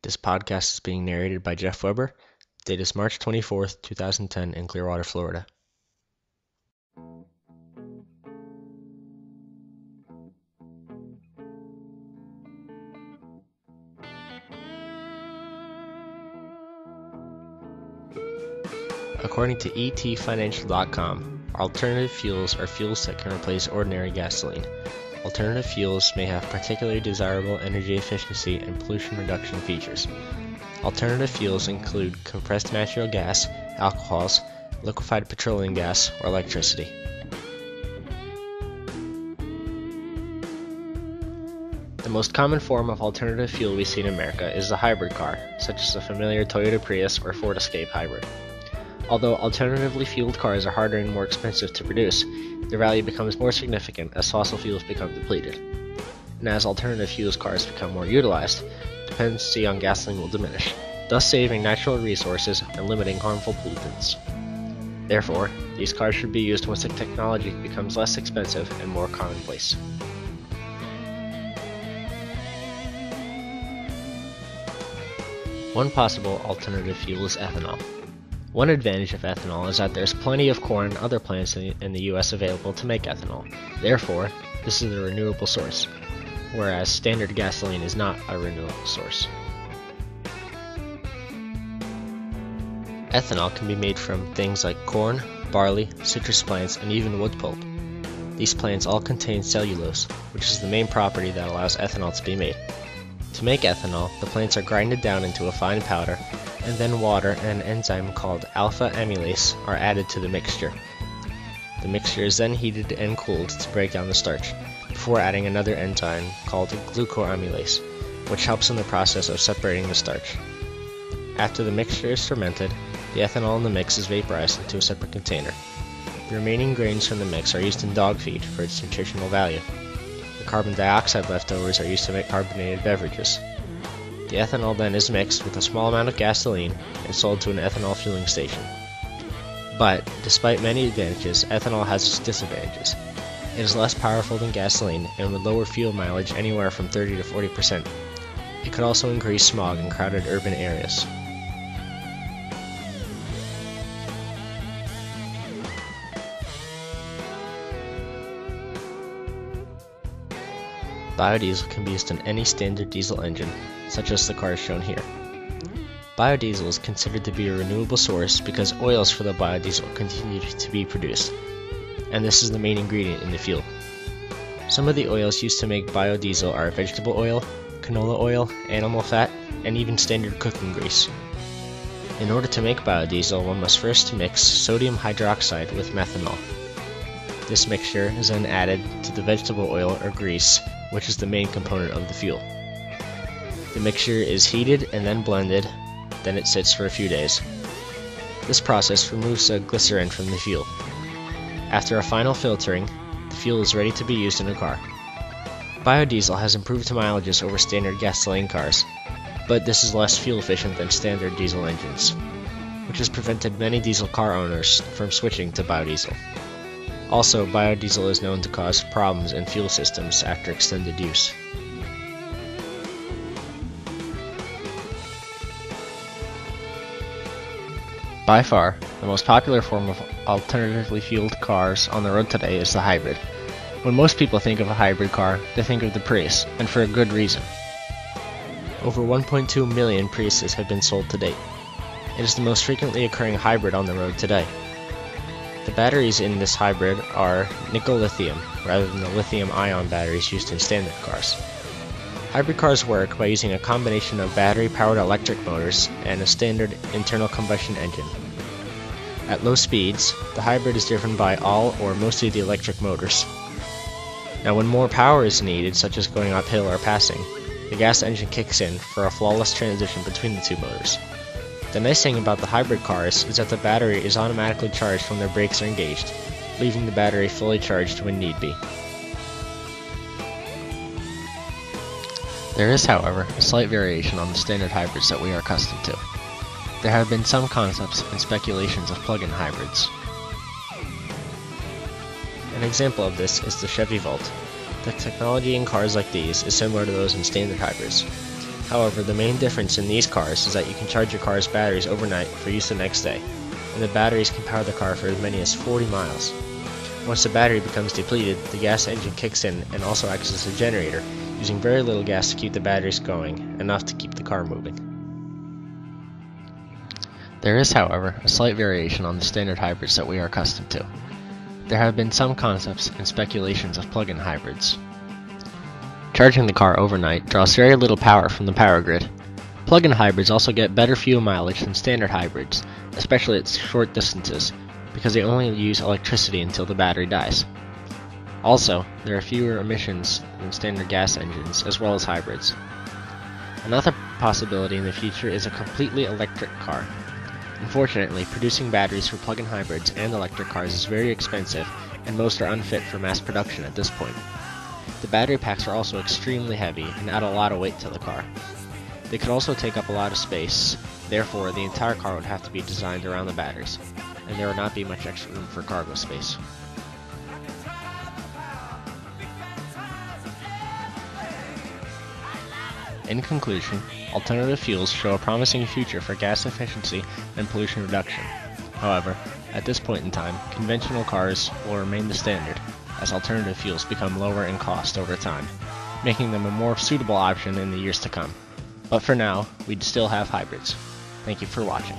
This podcast is being narrated by Jeff Weber. Date is March 24th, 2010 in Clearwater, Florida. According to etfinancial.com, alternative fuels are fuels that can replace ordinary gasoline. Alternative fuels may have particularly desirable energy efficiency and pollution reduction features. Alternative fuels include compressed natural gas, alcohols, liquefied petroleum gas, or electricity. The most common form of alternative fuel we see in America is the hybrid car, such as the familiar Toyota Prius or Ford Escape hybrid. Although alternatively fueled cars are harder and more expensive to produce, their value becomes more significant as fossil fuels become depleted. And as alternative fuels cars become more utilized, dependency on gasoline will diminish, thus saving natural resources and limiting harmful pollutants. Therefore, these cars should be used once the technology becomes less expensive and more commonplace. One possible alternative fuel is ethanol. One advantage of ethanol is that there's plenty of corn and other plants in the US available to make ethanol. Therefore, this is a renewable source, whereas standard gasoline is not a renewable source. Ethanol can be made from things like corn, barley, citrus plants, and even wood pulp. These plants all contain cellulose, which is the main property that allows ethanol to be made. To make ethanol, the plants are grinded down into a fine powder, and then water and an enzyme called alpha-amylase are added to the mixture. The mixture is then heated and cooled to break down the starch, before adding another enzyme called glucoamylase, which helps in the process of separating the starch. After the mixture is fermented, the ethanol in the mix is vaporized into a separate container. The remaining grains from the mix are used in dog feed for its nutritional value. The carbon dioxide leftovers are used to make carbonated beverages. The ethanol then is mixed with a small amount of gasoline and sold to an ethanol fueling station. But, despite many advantages, ethanol has its disadvantages. It is less powerful than gasoline and would lower fuel mileage anywhere from 30 to 40%. It could also increase smog in crowded urban areas. Biodiesel can be used in any standard diesel engine, such as the cars shown here. Biodiesel is considered to be a renewable source because oils for the biodiesel continue to be produced, and this is the main ingredient in the fuel. Some of the oils used to make biodiesel are vegetable oil, canola oil, animal fat, and even standard cooking grease. In order to make biodiesel, one must first mix sodium hydroxide with methanol. This mixture is then added to the vegetable oil or grease, which is the main component of the fuel. The mixture is heated and then blended, then it sits for a few days. This process removes the glycerin from the fuel. After a final filtering, the fuel is ready to be used in a car. Biodiesel has improved mileages over standard gasoline cars, but this is less fuel efficient than standard diesel engines, which has prevented many diesel car owners from switching to biodiesel. Also, biodiesel is known to cause problems in fuel systems after extended use. By far, the most popular form of alternatively fueled cars on the road today is the hybrid. When most people think of a hybrid car, they think of the Prius, and for a good reason. Over 1.2 million Priuses have been sold to date. It is the most frequently occurring hybrid on the road today. The batteries in this hybrid are nickel-lithium, rather than the lithium-ion batteries used in standard cars. Hybrid cars work by using a combination of battery-powered electric motors and a standard internal combustion engine. At low speeds, the hybrid is driven by all or most of the electric motors. Now when more power is needed, such as going uphill or passing, the gas engine kicks in for a flawless transition between the two motors. The nice thing about the hybrid cars is that the battery is automatically charged when their brakes are engaged, leaving the battery fully charged when need be. There is, however, a slight variation on the standard hybrids that we are accustomed to. There have been some concepts and speculations of plug-in hybrids. An example of this is the Chevy Volt. The technology in cars like these is similar to those in standard hybrids. However, the main difference in these cars is that you can charge your car's batteries overnight for use the next day, and the batteries can power the car for as many as 40 miles. Once the battery becomes depleted, the gas engine kicks in and also acts as a generator, using very little gas to keep the batteries going, enough to keep the car moving. There is, however, a slight variation on the standard hybrids that we are accustomed to. There have been some concepts and speculations of plug-in hybrids. Charging the car overnight draws very little power from the power grid. Plug-in hybrids also get better fuel mileage than standard hybrids, especially at short distances, because they only use electricity until the battery dies. Also, there are fewer emissions than standard gas engines, as well as hybrids. Another possibility in the future is a completely electric car. Unfortunately, producing batteries for plug-in hybrids and electric cars is very expensive, and most are unfit for mass production at this point. The battery packs are also extremely heavy and add a lot of weight to the car. They could also take up a lot of space, therefore the entire car would have to be designed around the batteries, and there would not be much extra room for cargo space. In conclusion, alternative fuels show a promising future for gas efficiency and pollution reduction. However, at this point in time, conventional cars will remain the standard, as alternative fuels become lower in cost over time, making them a more suitable option in the years to come. But for now, we still have hybrids. Thank you for watching.